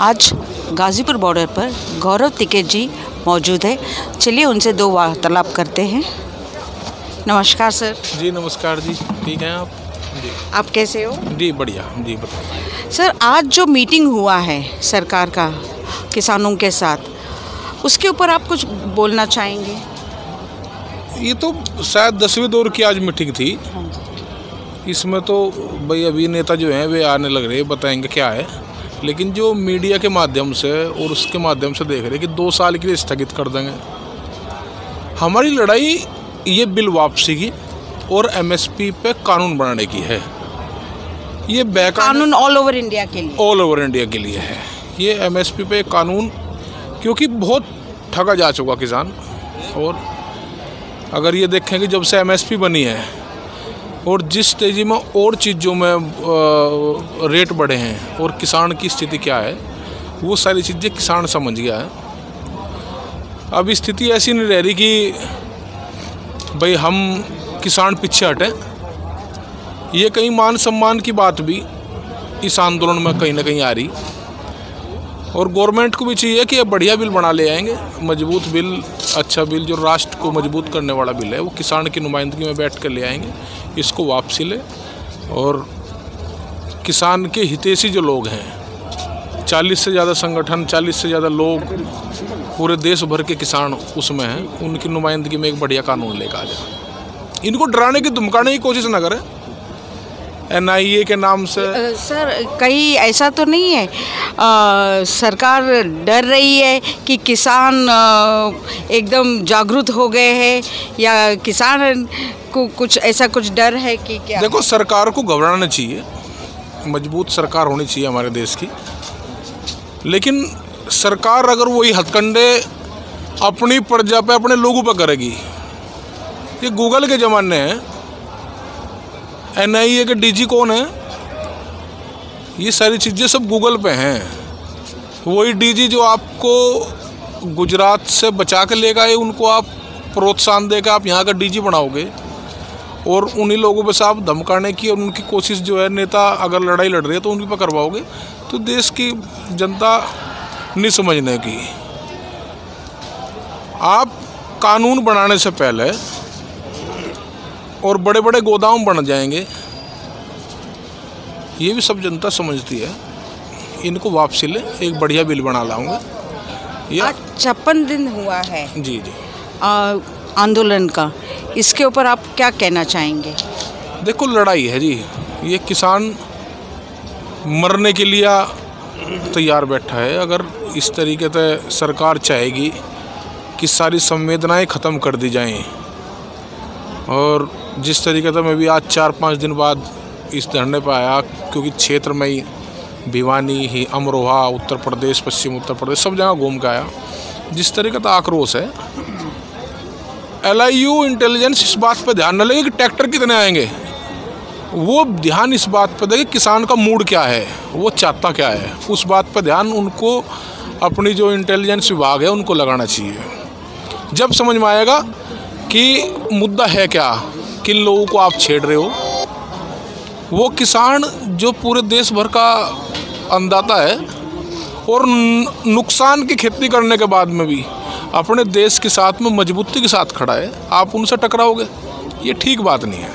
आज गाज़ीपुर बॉर्डर पर गौरव टिकैत जी मौजूद है। चलिए उनसे दो वार्तालाप करते हैं। नमस्कार सर। जी नमस्कार जी, ठीक हैं आप? जी आप कैसे हो? जी बढ़िया, जी बताइए। सर, आज जो मीटिंग हुआ है सरकार का किसानों के साथ, उसके ऊपर आप कुछ बोलना चाहेंगे? ये तो शायद 10वें दौर की आज मीटिंग थी। इसमें तो भाई अभी नेता जो हैं वे आने लग रहे हैं, बताएंगे क्या है। लेकिन जो मीडिया के माध्यम से और उसके माध्यम से देख रहे हैं कि 2 साल के लिए स्थगित कर देंगे। हमारी लड़ाई ये बिल वापसी की और एमएसपी पे कानून बनाने की है। ये कानून ऑल ओवर इंडिया के लिए, ऑल ओवर इंडिया के लिए है ये एमएसपी पे कानून, क्योंकि बहुत ठगा जा चुका किसान। और अगर ये देखें कि जब से एमएसपी बनी है और जिस तेज़ी में और चीज़ों में रेट बढ़े हैं और किसान की स्थिति क्या है, वो सारी चीज़ें किसान समझ गया है। अब स्थिति ऐसी नहीं रह रही कि भाई हम किसान पीछे हटें। ये कहीं मान सम्मान की बात भी इस आंदोलन में कहीं ना कहीं आ रही। और गवर्नमेंट को भी चाहिए कि ये बढ़िया बिल बना ले आएंगे, मजबूत बिल, अच्छा बिल जो राष्ट्र को मजबूत करने वाला बिल है, वो किसान की नुमाइंदगी में बैठ कर ले आएंगे। इसको वापसी ले और किसान के हितैषी जो लोग हैं, 40 से ज़्यादा संगठन, 40 से ज़्यादा लोग, पूरे देश भर के किसान उसमें हैं, उनकी नुमाइंदगी में एक बढ़िया कानून लेकर आ जाए। इनको डराने की धमकाने की कोशिश ना करें एनआईए के नाम से। सर, कहीं ऐसा तो नहीं है सरकार डर रही है कि किसान एकदम जागरूक हो गए हैं, या किसान को कुछ ऐसा कुछ डर है कि क्या? देखो, सरकार को घबराना चाहिए, मजबूत सरकार होनी चाहिए हमारे देश की। लेकिन सरकार अगर वही हथकंडे अपनी प्रजा पे, अपने लोगों पे करेगी, ये गूगल के ज़माने हैं। एनआईए के डीजी कौन है? ये सारी चीज़ें सब गूगल पे हैं। वही डीजी जो आपको गुजरात से बचा के लेगा, ये उनको आप प्रोत्साहन देकर आप यहाँ का डीजी बनाओगे और उन्हीं लोगों पे साफ धमकाने की और उनकी कोशिश जो है, नेता अगर लड़ाई लड़ रही है तो उनकी पर करवाओगे, तो देश की जनता नहीं समझने की। आप कानून बनाने से पहले और बड़े बड़े गोदाम बन जाएंगे, ये भी सब जनता समझती है। इनको वापसी ले, एक बढ़िया बिल बना लाऊंगा। आज 56 दिन हुआ है जी जी आंदोलन का, इसके ऊपर आप क्या कहना चाहेंगे? देखो, लड़ाई है जी, ये किसान मरने के लिए तैयार बैठा है। अगर इस तरीके से सरकार चाहेगी कि सारी संवेदनाएं ख़त्म कर दी जाएं, और जिस तरीके से मैं भी आज 4-5 दिन बाद इस धरने पर आया, क्योंकि क्षेत्र में ही भिवानी ही, अमरोहा, उत्तर प्रदेश, पश्चिम उत्तर प्रदेश, सब जगह घूम के आया। जिस तरीके का आक्रोश है, LIU इंटेलिजेंस इस बात पर ध्यान न लगे कि ट्रैक्टर कितने आएंगे, वो ध्यान इस बात पर दे कि किसान का मूड क्या है, वो चाहता क्या है। उस बात पर ध्यान उनको, अपनी जो इंटेलिजेंस विभाग है उनको लगाना चाहिए। जब समझ में आएगा कि मुद्दा है क्या, किन लोगों को आप छेड़ रहे हो, वो किसान जो पूरे देश भर का अन्नदाता है और नुकसान की खेती करने के बाद में भी अपने देश के साथ में मजबूती के साथ खड़ा है, आप उनसे टकराओगे, ये ठीक बात नहीं है।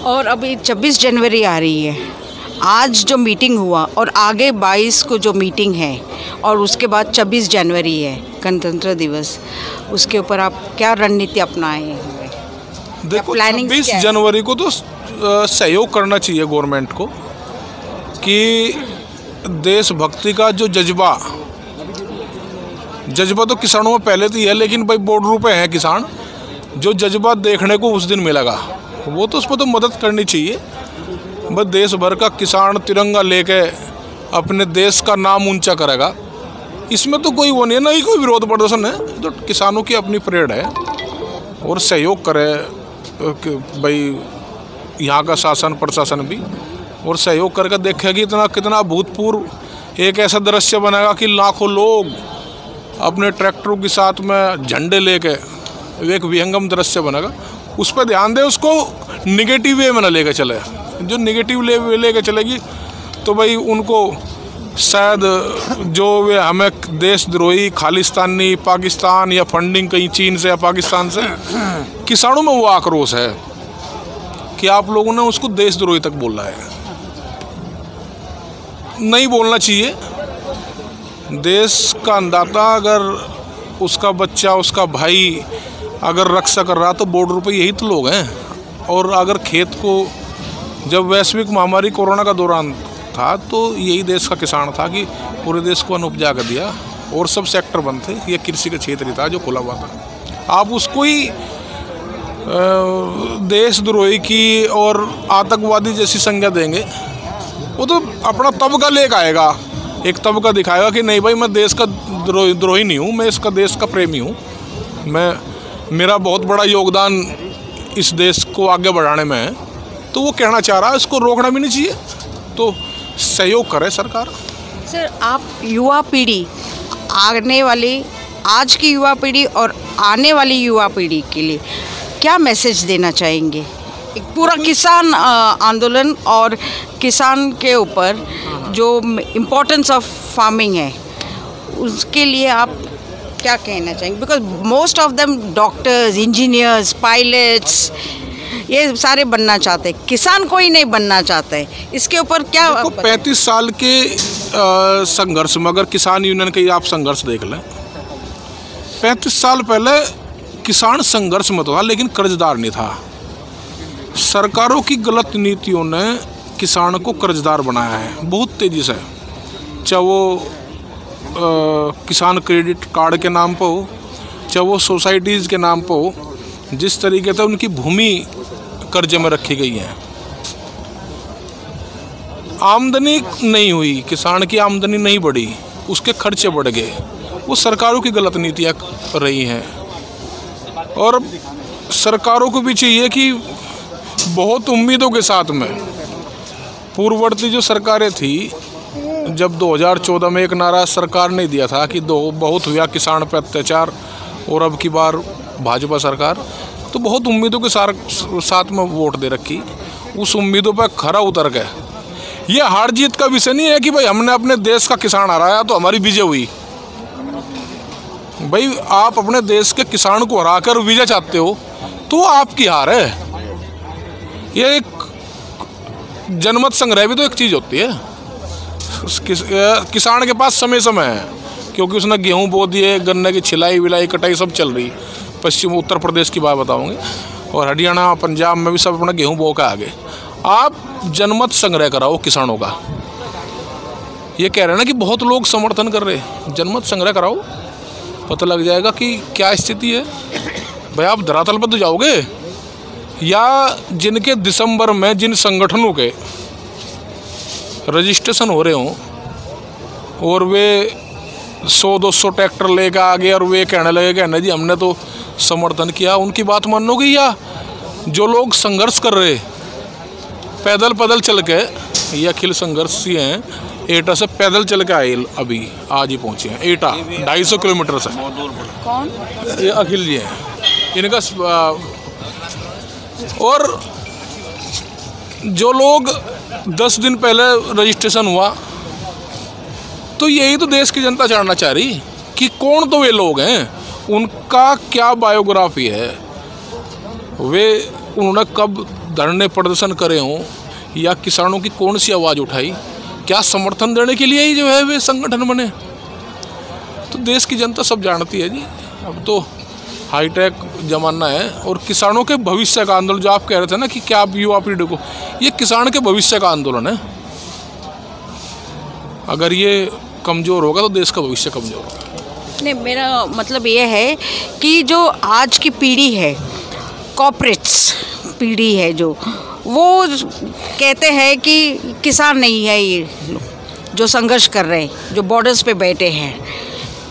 और अभी 26 जनवरी आ रही है, आज जो मीटिंग हुआ और आगे 22 को जो मीटिंग है, और उसके बाद 26 जनवरी है गणतंत्र दिवस, उसके ऊपर आप क्या रणनीति अपनाए हुए? देखो, 26 जनवरी को तो सहयोग करना चाहिए गवर्नमेंट को, कि देशभक्ति का जो जज्बा तो किसानों में पहले तो ही है, लेकिन भाई बॉर्डर पे हैं किसान, जो जज्बा देखने को उस दिन मिलेगा, वो तो उस पर तो मदद करनी चाहिए। बस देश भर का किसान तिरंगा लेके अपने देश का नाम ऊंचा करेगा, इसमें तो कोई वो नहीं है, ना ही कोई विरोध प्रदर्शन है। तो किसानों की अपनी परेड है, और सहयोग करे भाई यहाँ का शासन प्रशासन भी, और सहयोग करके देखेगी कितना भूतपूर्व एक ऐसा दृश्य बनेगा कि लाखों लोग अपने ट्रैक्टरों के साथ में झंडे लेके एक विहंगम दृश्य बनेगा। उस पर ध्यान दे, उसको निगेटिव वे में ना लेकर चले। जो निगेटिव लेके चलेगी तो भाई उनको शायद जो वे हमें देशद्रोही खालिस्तानी पाकिस्तान या फंडिंग कहीं चीन से या पाकिस्तान से, किसानों में वो आक्रोश है कि आप लोगों ने उसको देशद्रोही तक बोला है। नहीं बोलना चाहिए। देश का अन्नदाता अगर उसका बच्चा, उसका भाई अगर रक्षा कर रहा तो बॉर्डर पे यही तो लोग हैं। और अगर खेत को, जब वैश्विक महामारी कोरोना का दौरान था तो यही देश का किसान था कि पूरे देश को अन्न उपजा कर दिया और सब सेक्टर बंद थे। ये कृषि का क्षेत्र था जो खुला हुआ था। आप उसको ही देशद्रोही की और आतंकवादी जैसी संज्ञा देंगे, वो तो अपना तबका लेकर आएगा, एक तबका दिखाएगा कि नहीं भाई मैं देश का द्रोही नहीं हूँ, मैं इसका देश का प्रेमी हूँ, मेरा बहुत बड़ा योगदान इस देश को आगे बढ़ाने में है। तो वो कहना चाह रहा है, इसको रोकना भी नहीं चाहिए, तो सहयोग करे सरकार। सर, आप युवा पीढ़ी, आने वाली आज की युवा पीढ़ी और आने वाली युवा पीढ़ी के लिए क्या मैसेज देना चाहेंगे? एक पूरा किसान आंदोलन और किसान के ऊपर जो इम्पोर्टेंस ऑफ फार्मिंग है उसके लिए आप क्या कहना चाहेंगे? Because most of them doctors, engineers, pilots ये सारे बनना चाहते हैं, किसान कोई नहीं बनना चाहता है। इसके ऊपर क्या? 35 साल के संघर्ष में अगर किसान यूनियन के आप संघर्ष देख लें, 35 साल पहले किसान संघर्ष में तो था लेकिन कर्जदार नहीं था। सरकारों की गलत नीतियों ने किसान को कर्जदार बनाया है बहुत तेज़ी से, चाहे वो किसान क्रेडिट कार्ड के नाम पर हो, चाहे वो सोसाइटीज़ के नाम पर हो। जिस तरीके से उनकी भूमि कर्जे में रखी गई है, आमदनी नहीं हुई, किसान की आमदनी नहीं बढ़ी, उसके खर्चे बढ़ गए। वो सरकारों की गलत नीतियाँ रही हैं। और सरकारों को भी चाहिए कि बहुत उम्मीदों के साथ में, पूर्ववर्ती जो सरकारें थी, जब 2014 में एक नारा सरकार ने दिया था कि बहुत हुआ किसान पर अत्याचार, और अब की बार भाजपा सरकार, तो बहुत उम्मीदों के साथ में वोट दे रखी। उस उम्मीदों पर खरा उतर गए। ये हार जीत का विषय नहीं है कि भाई हमने अपने देश का किसान हराया तो हमारी विजय हुई। भाई आप अपने देश के किसान को हराकर विजय चाहते हो तो आपकी हार है। ये एक जनमत संग्रह भी तो एक चीज़ होती है। किसान के पास समय है, क्योंकि उसने गेहूं बो दिए, गन्ने की छिलाई विलाई कटाई सब चल रही। पश्चिम उत्तर प्रदेश की बात बताऊंगे, और हरियाणा पंजाब में भी सब अपना गेहूं बो के आगे। आप जनमत संग्रह कराओ किसानों का। ये कह रहे हैं ना कि बहुत लोग समर्थन कर रहे, जनमत संग्रह कराओ, पता लग जाएगा कि क्या स्थिति है। भाई आप धरातल पर तो जाओगे, या जिनके दिसंबर में जिन संगठनों के रजिस्ट्रेशन हो रहे हों और वे 100-200 ट्रैक्टर लेकर आ गए और वे कहने लगे कि नहीं जी हमने तो समर्थन किया, उनकी बात मानोगे? या जो लोग संघर्ष कर रहे पैदल चल के, ये अखिल संघर्षी हैं, एटा से पैदल चल के आए, अभी आज ही पहुँचे हैं एटा 250 किलोमीटर से। कौन? ये अखिल जी हैं, इनका। और जो लोग 10 दिन पहले रजिस्ट्रेशन हुआ, तो यही तो देश की जनता जानना चाह रही कि कौन तो वे लोग हैं, उनका क्या बायोग्राफी है, उन्होंने कब धरने प्रदर्शन करे हों, या किसानों की कौन सी आवाज़ उठाई, क्या समर्थन देने के लिए ही जो है वे संगठन बने। तो देश की जनता सब जानती है जी। अब तो हाईटेक ज़माना है, और किसानों के भविष्य का आंदोलन, जो आप कह रहे थे ना कि क्या आप युवा पीढ़ी को, ये किसान के भविष्य का आंदोलन है। अगर ये कमज़ोर होगा तो देश का भविष्य कमज़ोर होगा। नहीं, मेरा मतलब ये है कि जो आज की पीढ़ी है, कॉर्पोरेट्स पीढ़ी है, वो कहते हैं कि किसान नहीं है ये जो संघर्ष कर रहे हैं, जो बॉर्डर्स पे बैठे हैं,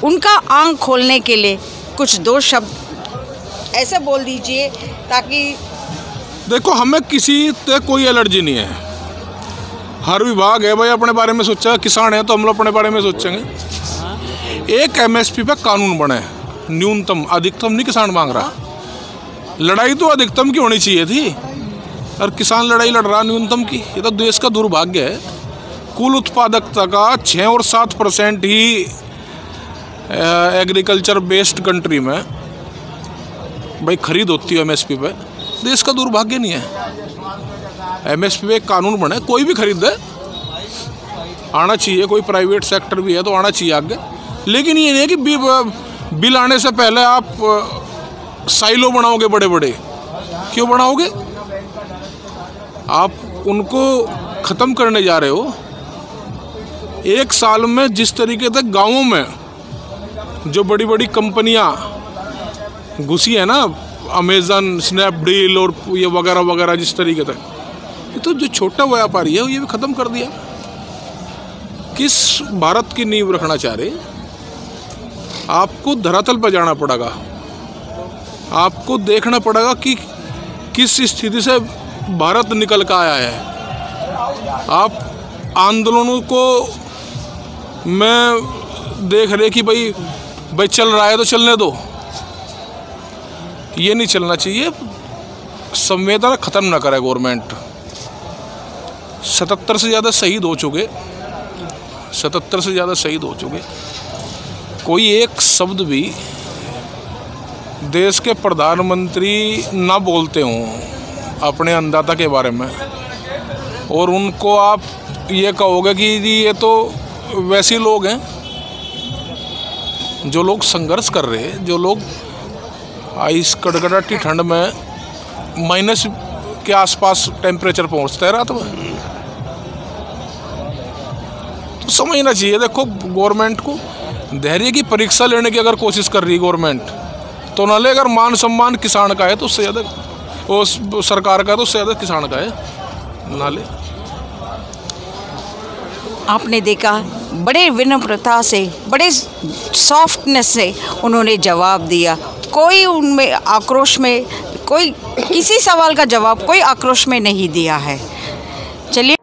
उनका आंख खोलने के लिए कुछ 2 शब्द ऐसे बोल दीजिए ताकि। देखो, हमें किसी से कोई एलर्जी नहीं है। हर विभाग है भाई अपने बारे में सोचा, किसान है तो हम लोग अपने बारे में सोचेंगे। एक एमएसपी पे कानून बने, न्यूनतम, अधिकतम नहीं किसान मांग रहा। लड़ाई तो अधिकतम की होनी चाहिए थी, और किसान लड़ाई लड़ रहा न्यूनतम की। ये तो देश का दुर्भाग्य है। कुल उत्पादकता का 6 और 7% ही एग्रीकल्चर बेस्ड कंट्री में भाई खरीद होती है एमएसपी पे। देश का दुर्भाग्य नहीं है। एमएसपी पे एक कानून बने, कोई भी खरीदे, आना चाहिए, कोई प्राइवेट सेक्टर भी है तो आना चाहिए आगे। लेकिन ये नहीं है कि बिल आने से पहले आप साइलो बनाओगे, बड़े बड़े क्यों बनाओगे? आप उनको ख़त्म करने जा रहे हो। एक साल में जिस तरीके से गांवों में जो बड़ी बड़ी कंपनियां घुसी है ना, अमेज़न, स्नैपडील और ये वगैरह वगैरह, जिस तरीके से, ये तो जो छोटा व्यापारी है ये भी ख़त्म कर दिया। किस भारत की नींव रखना चाह रहे? आपको धरातल पर जाना पड़ेगा, आपको देखना पड़ेगा कि किस स्थिति से भारत निकल कर आया है। आप आंदोलनों को मैं देख रहे कि भाई चल रहा है तो चलने दो, ये नहीं चलना चाहिए। संवेदना ख़त्म ना करे गवर्नमेंट। 77 से ज़्यादा शहीद हो चुके, 77 से ज़्यादा शहीद हो चुके। कोई एक शब्द भी देश के प्रधानमंत्री ना बोलते हों अपने अन्नदाता के बारे में, और उनको आप ये कहोगे कि ये तो वैसे लोग हैं, जो लोग संघर्ष कर रहे हैं, जो लोग इस कड़कड़ाती ठंड में माइनस के आसपास टेम्परेचर पहुंचता है रात में, तो समझना चाहिए। देखो, गवर्नमेंट को धैर्य की परीक्षा लेने की अगर कोशिश कर रही है गवर्नमेंट, तो ना ले। अगर मान सम्मान किसान का है तो उससे ज़्यादा, उस सरकार का है तो उससे ज़्यादा किसान का है, ना ले। आपने देखा बड़े विनम्रता से, बड़े सॉफ्टनेस से उन्होंने जवाब दिया। कोई उनमें आक्रोश में, कोई किसी सवाल का जवाब कोई आक्रोश में नहीं दिया है। चलिए।